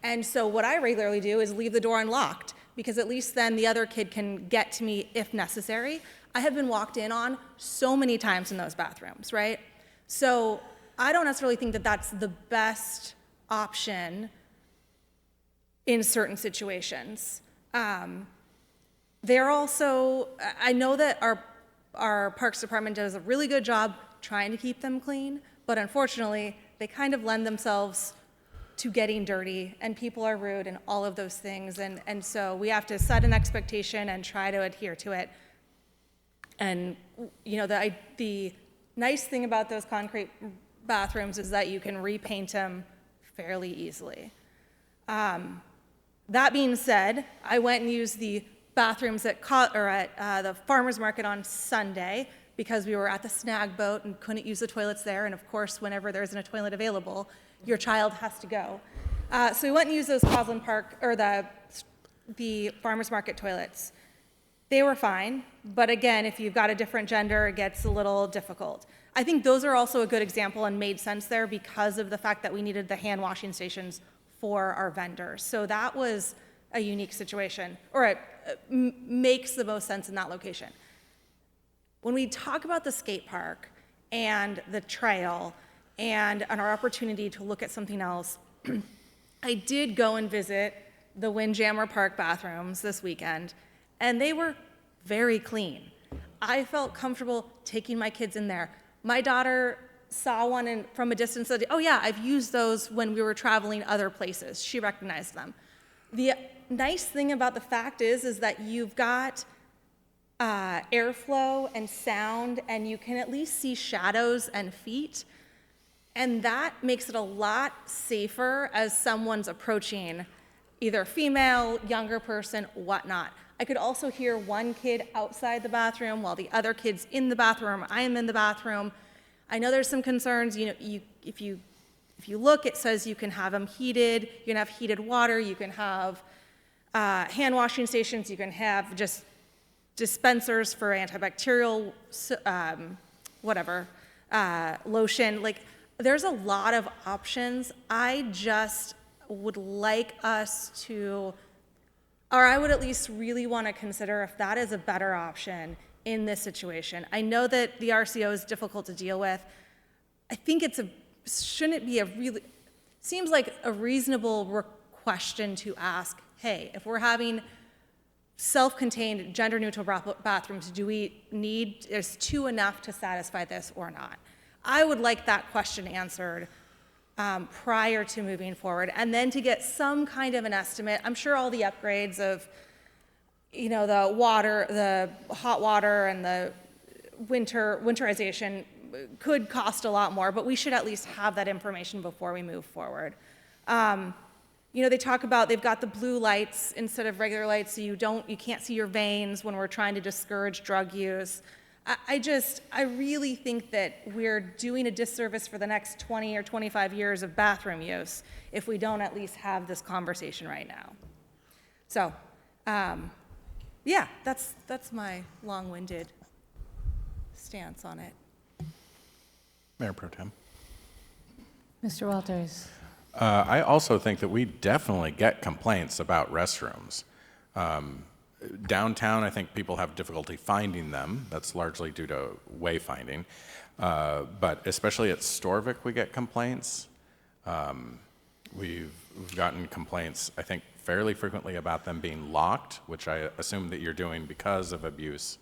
[SPEAKER 10] And so what I regularly do is leave the door unlocked because at least then the other kid can get to me if necessary. I have been walked in on so many times in those bathrooms, right? So I don't necessarily think that that's the best option in certain situations. They're also, I know that our Parks Department does a really good job trying to keep them clean, but unfortunately, they kind of lend themselves to getting dirty, and people are rude and all of those things, and so we have to set an expectation and try to adhere to it. And the nice thing about those concrete bathrooms is that you can repaint them fairly easily. That being said, I went and used the bathrooms at the farmer's market on Sunday because we were at the snag boat and couldn't use the toilets there. And of course, whenever there isn't a toilet available, your child has to go. So we went and used those Cosland Park or the farmer's market toilets. They were fine, but again, if you've got a different gender, it gets a little difficult. I think those are also a good example and made sense there because of the fact that we needed the hand washing stations for our vendors. So that was a unique situation, or it makes the most sense in that location. When we talk about the skate park and the trail and our opportunity to look at something else, I did go and visit the Windjammer Park bathrooms this weekend, and they were very clean. I felt comfortable taking my kids in there. My daughter saw one from a distance and said, oh yeah, I've used those when we were traveling other places. She recognized them. The nice thing about the fact is that you've got airflow and sound, and you can at least see shadows and feet, and that makes it a lot safer as someone's approaching either female, younger person, whatnot. I could also hear one kid outside the bathroom while the other kid's in the bathroom. I am in the bathroom. I know there's some concerns. If you look, it says you can have them heated. You can have heated water. You can have hand washing stations. You can have just dispensers for antibacterial, whatever. lotion. Like, there's a lot of options. I just would like us to, or I would at least really want to consider if that is a better option in this situation. I know that the RCO is difficult to deal with. I think shouldn't it be seems like a reasonable question to ask, hey, if we're having self-contained, gender-neutral bathrooms, do we need, is two enough to satisfy this or not? I would like that question answered prior to moving forward, and then to get some kind of an estimate. I'm sure all the upgrades of, the water, the hot water and the winterization could cost a lot more, but we should at least have that information before we move forward. They talk about they've got the blue lights instead of regular lights, so you can't see your veins when we're trying to discourage drug use. I really think that we're doing a disservice for the next 20 or 25 years of bathroom use if we don't at least have this conversation right now. So, yeah, that's my long-winded stance on it.
[SPEAKER 3] Mayor Pro Tem.
[SPEAKER 1] Mr. Walters.
[SPEAKER 3] I also think that we definitely get complaints about restrooms. Downtown, I think people have difficulty finding them. That's largely due to wayfinding. But especially at Storvik, we get complaints. We've gotten complaints, I think, fairly frequently about them being locked, which I assume that you're doing because of abuse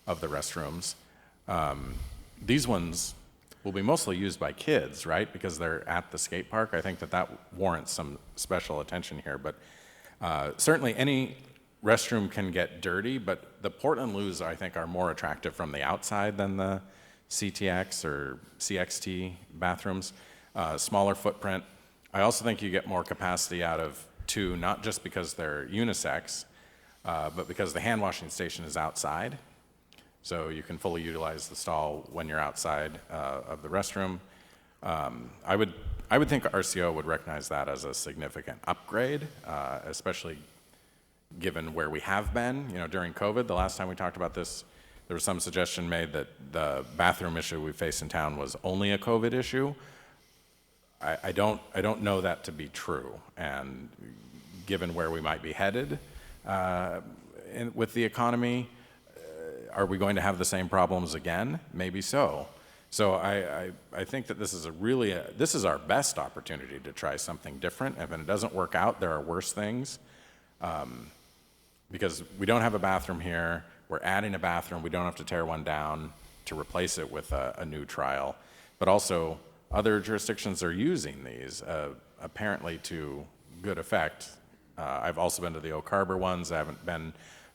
[SPEAKER 3] of the restrooms. These ones will be mostly used by kids, right? Because they're at the skate park. I think that warrants some special attention here. But certainly any restroom can get dirty, but the Portland loos, I think, are more attractive from the outside than the CTX or CXT bathrooms. Smaller footprint. I also think you get more capacity out of two, not just because they're unisex, but because the hand washing station is outside. So you can fully utilize the stall when you're outside of the restroom. I would think RCO would recognize that as a significant upgrade, especially given where we have been. During COVID, the last time we talked about this, there was some suggestion made that the bathroom issue we face in town was only a COVID issue. I don't know that to be true, and given where we might be headed with the economy, are we going to have the same problems again? Maybe so. So I think that this is our best opportunity to try something different. If it doesn't work out, there are worse things. Because we don't have a bathroom here, we're adding a bathroom, we don't have to tear one down to replace it with a new trial. But also, other jurisdictions are using these, apparently to good effect. I've also been to the Oak Harbor ones. I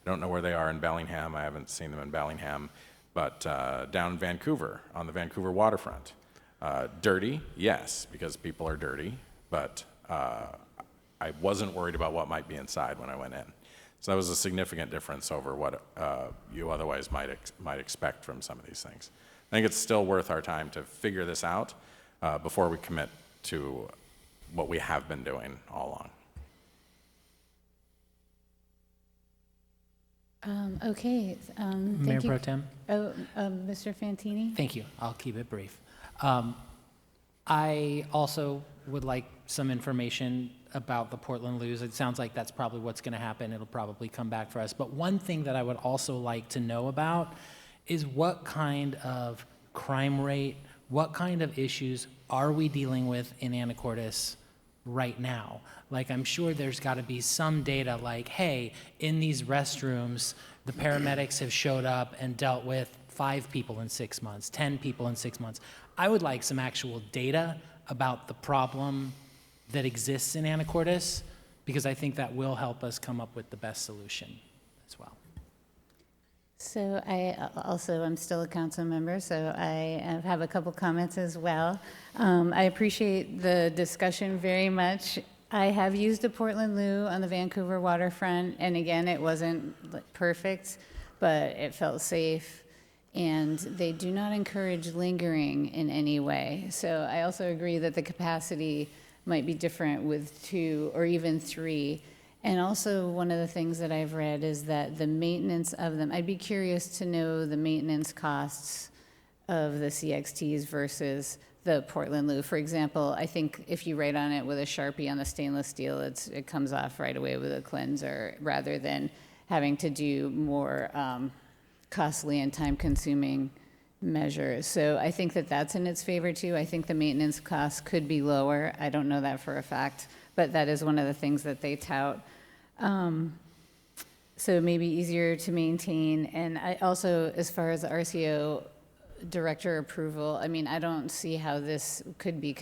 [SPEAKER 3] don't know where they are in Bellingham. I haven't seen them in Bellingham. But down in Vancouver, on the Vancouver waterfront. Dirty, yes, because people are dirty. But I wasn't worried about what might be inside when I went in. So that was a significant difference over what you otherwise might expect from some of these things. I think it's still worth our time to figure this out before we commit to what we have been doing all along.
[SPEAKER 1] Okay.
[SPEAKER 5] Mayor
[SPEAKER 1] Thank you.
[SPEAKER 5] Pro Tem?
[SPEAKER 1] Mr. Fantini?
[SPEAKER 5] Thank you. I'll keep it brief. I also would like some information about the Portland loos. It sounds like that's probably what's going to happen. It'll probably come back for us. But one thing that I would also like to know about is what kind of crime rate, what kind of issues are we dealing with in Anacortes right now? Like, I'm sure there's got to be some data like, hey, in these restrooms, the paramedics have showed up and dealt with 5 people in 6 months, 10 people in 6 months. I would like some actual data about the problem that exists in Anacortes, because I think that will help us come up with the best solution as well.
[SPEAKER 1] So I'm still a council member, so I have a couple comments as well. I appreciate the discussion very much. I have used a Portland loo on the Vancouver waterfront, and again, it wasn't perfect, but it felt safe. And they do not encourage lingering in any way. So I also agree that the capacity might be different with 2 or even 3. And also one of the things that I've read is that the maintenance of them, I'd be curious to know the maintenance costs of the CXTs versus the Portland Loo. For example, I think if you write on it with a Sharpie on the stainless steel, it comes off right away with a cleanser rather than having to do more costly and time-consuming measures. So I think that that's in its favor too. I think the maintenance costs could be lower. I don't know that for a fact, but that is one of the things that they tout. So maybe easier to maintain. And I also, as far as the RCO director approval, I mean, I don't see how this could be,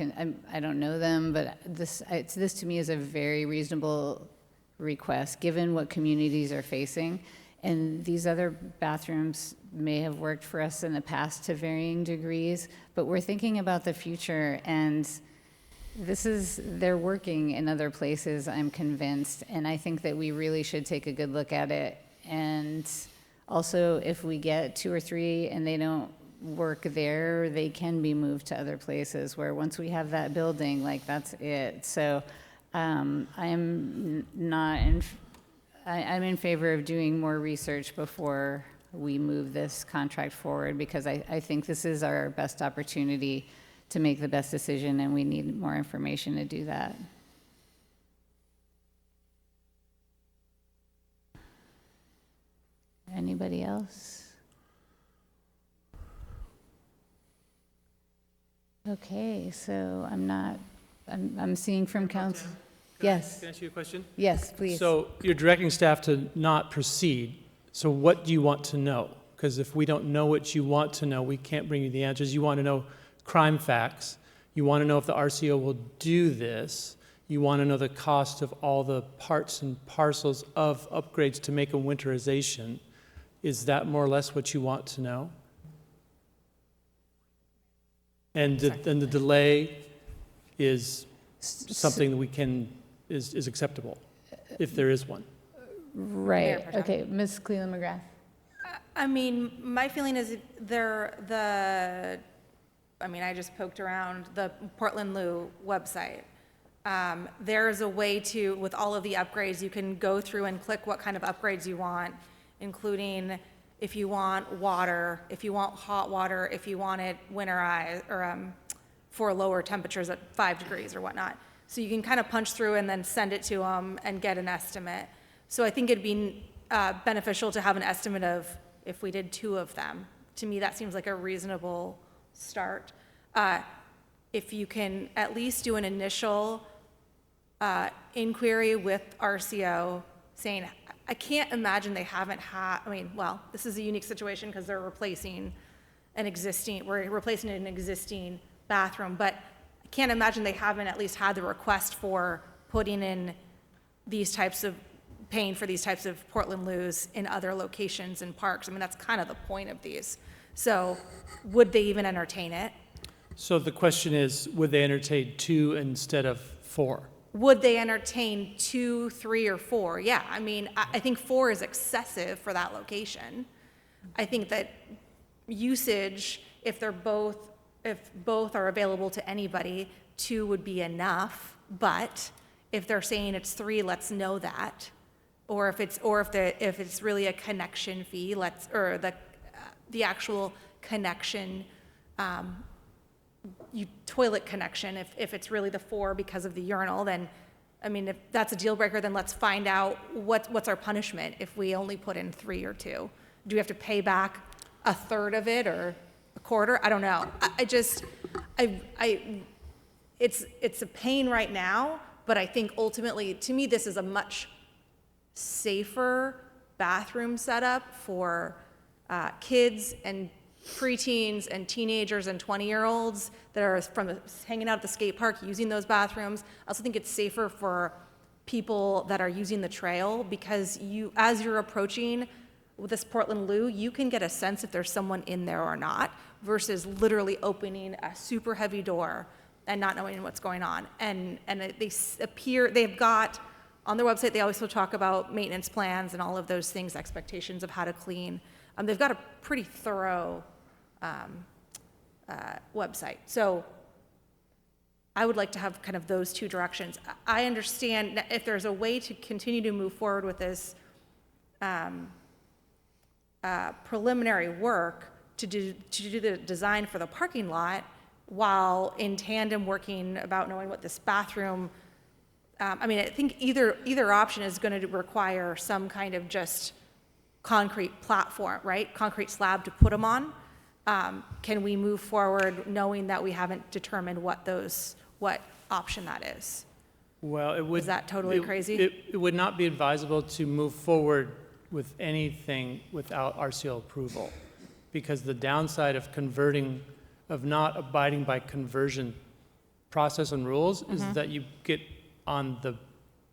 [SPEAKER 1] I don't know them, but this to me is a very reasonable request, given what communities are facing. And these other bathrooms may have worked for us in the past to varying degrees, but we're thinking about the future, and they're working in other places, I'm convinced, and I think that we really should take a good look at it. And also, if we get 2 or 3 and they don't work there, they can be moved to other places where once we have that building, like, that's it. So I'm in favor of doing more research before we move this contract forward, because I think this is our best opportunity to make the best decision, and we need more information to do that. Anybody else? Okay, so I'm seeing from council. Yes,
[SPEAKER 9] Can I ask you a question?
[SPEAKER 1] yes, please.
[SPEAKER 9] So you're directing staff to not proceed. So what do you want to know? Because if we don't know what you want to know, we can't bring you the answers. You want to know crime facts. You want to know if the RCO will do this. You want to know the cost of all the parts and parcels of upgrades to make a winterization. Is that more or less what you want to know? And the delay is something that we can, is acceptable, if there is one.
[SPEAKER 1] Right, okay, Ms. Cleland McGrath.
[SPEAKER 10] I mean, my feeling is I just poked around the Portland Loo website. There's a way to, with all of the upgrades, you can go through and click what kind of upgrades you want, including if you want water, if you want hot water, if you want it winterized, or for lower temperatures at 5 degrees or whatnot. So you can kind of punch through and then send it to them and get an estimate. So I think it'd be beneficial to have an estimate of if we did 2 of them. To me, that seems like a reasonable start. If you can at least do an initial inquiry with RCO saying, I can't imagine they haven't had, this is a unique situation because we're replacing an existing bathroom, but I can't imagine they haven't at least had the request for putting in paying for these types of Portland Loos in other locations and parks. I mean, that's kind of the point of these. So would they even entertain it?
[SPEAKER 9] So the question is, would they entertain 2 instead of 4?
[SPEAKER 10] Would they entertain 2, 3, or 4? Yeah, I think 4 is excessive for that location. I think that usage, if both are available to anybody, 2 would be enough. But if they're saying it's 3, let's know that. Or if it's really a connection fee, the actual connection, toilet connection, if it's really the 4 because of the urinal, then, if that's a deal breaker, then let's find out what's our punishment if we only put in 3 or 2. Do we have to pay back a third of it or a quarter? I don't know. It's a pain right now, but I think ultimately, to me, this is a much safer bathroom setup for kids and preteens and teenagers and 20-year-olds that are hanging out at the skate park using those bathrooms. I also think it's safer for people that are using the trail because as you're approaching with this Portland Loo, you can get a sense if there's someone in there or not versus literally opening a super heavy door and not knowing what's going on. And they've got, on their website, they always will talk about maintenance plans and all of those things, expectations of how to clean. They've got a pretty thorough website. So I would like to have kind of those 2 directions. I understand if there's a way to continue to move forward with this preliminary work to do the design for the parking lot while in tandem working about knowing what this bathroom, I mean, I think either option is going to require some kind of just concrete platform, right? Concrete slab to put them on. Can we move forward knowing that we haven't determined what option that is?
[SPEAKER 9] Well, it would.
[SPEAKER 10] Is that totally crazy?
[SPEAKER 9] It would not be advisable to move forward with anything without RCO approval, because the downside of not abiding by conversion process and rules is that you get on the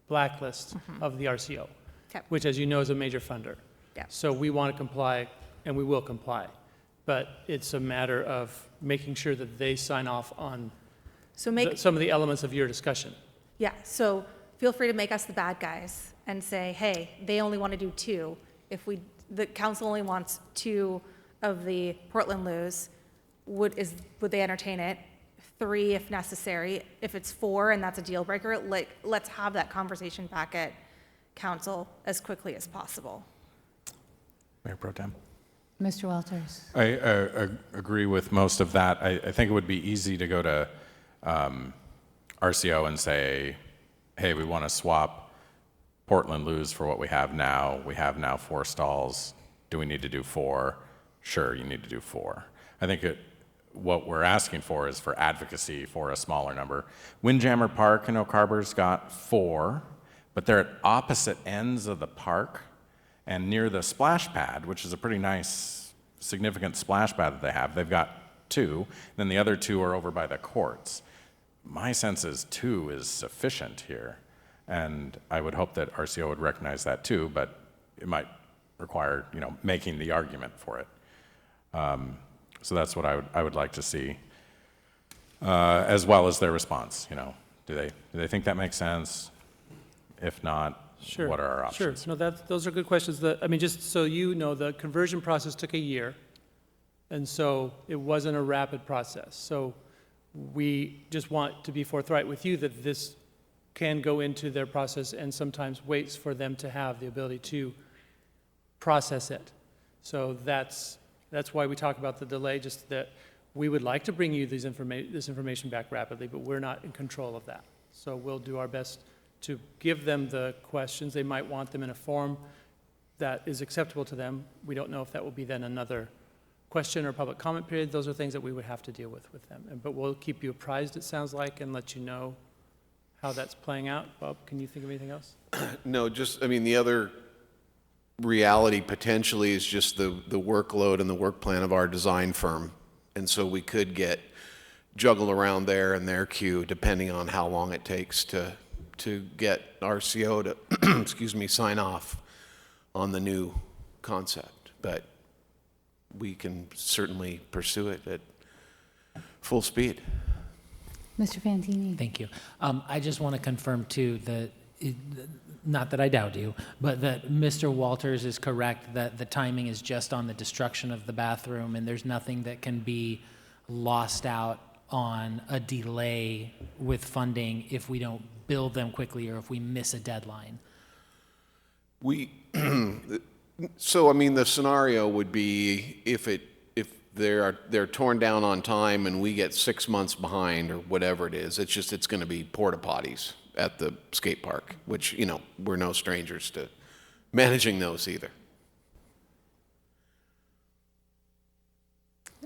[SPEAKER 9] blacklist of the RCO,
[SPEAKER 10] Okay.
[SPEAKER 9] which, as you know, is a major funder.
[SPEAKER 10] Yeah.
[SPEAKER 9] So we want to comply, and we will comply. But it's a matter of making sure that they sign off on
[SPEAKER 10] So
[SPEAKER 9] some of the elements of your discussion.
[SPEAKER 10] yeah, so feel free to make us the bad guys and say, hey, they only want to do 2. If the council only wants 2 of the Portland Loos, would they entertain it? 3 if necessary. If it's 4 and that's a deal breaker, let's have that conversation back at council as quickly as possible.
[SPEAKER 3] Mayor Pro Tem.
[SPEAKER 1] Mr. Walters?
[SPEAKER 3] I agree with most of that. I think it would be easy to go to RCO and say, hey, we want to swap Portland Loos for what we have now. We have now 4 stalls. Do we need to do 4? Sure, you need to do 4. I think what we're asking for is for advocacy for a smaller number. Windjammer Park in Oak Harbor's got 4, but they're at opposite ends of the park and near the splash pad, which is a pretty nice, significant splash pad that they have. They've got 2, then the other 2 are over by the courts. My sense is 2 is sufficient here, and I would hope that RCO would recognize that too, but it might require, making the argument for it. So that's what I would like to see, as well as their response. Do they think that makes sense? If not,
[SPEAKER 9] Sure.
[SPEAKER 3] what are our
[SPEAKER 9] Sure.
[SPEAKER 3] options?
[SPEAKER 9] No, those are good questions. Just so you know, the conversion process took a year, and so it wasn't a rapid process. So we just want to be forthright with you that this can go into their process and sometimes waits for them to have the ability to process it. So that's why we talk about the delay, just that we would like to bring you this information back rapidly, but we're not in control of that. So we'll do our best to give them the questions. They might want them in a form that is acceptable to them. We don't know if that will be then another question or public comment period. Those are things that we would have to deal with them. But we'll keep you apprised, it sounds like, and let you know how that's playing out. Bob, can you think of anything else?
[SPEAKER 8] No, the other reality potentially is just the workload and the work plan of our design firm. And so we could get juggled around there and their queue depending on how long it takes to get RCO to, sign off on the new concept. But we can certainly pursue it at full speed.
[SPEAKER 1] Mr. Fantini?
[SPEAKER 5] Thank you. I just want to confirm, too, that, not that I doubt you, but that Mr. Walters is correct that the timing is just on the destruction of the bathroom, and there's nothing that can be lost out on a delay with funding if we don't build them quickly or if we miss a deadline.
[SPEAKER 8] The scenario would be if they're torn down on time and we get 6 months behind or whatever it is, it's going to be porta potties at the skate park, which, we're no strangers to managing those either.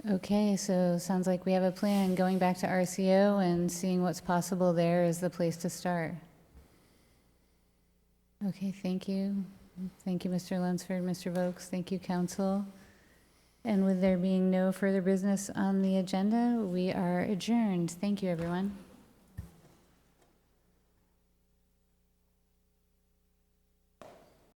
[SPEAKER 1] Okay, so sounds like we have a plan. Going back to RCO and seeing what's possible there is the place to start. Okay, thank you. Thank you, Mr. Lunsford, Mr. Vokes. Thank you, council. And with there being no further business on the agenda, we are adjourned. Thank you, everyone.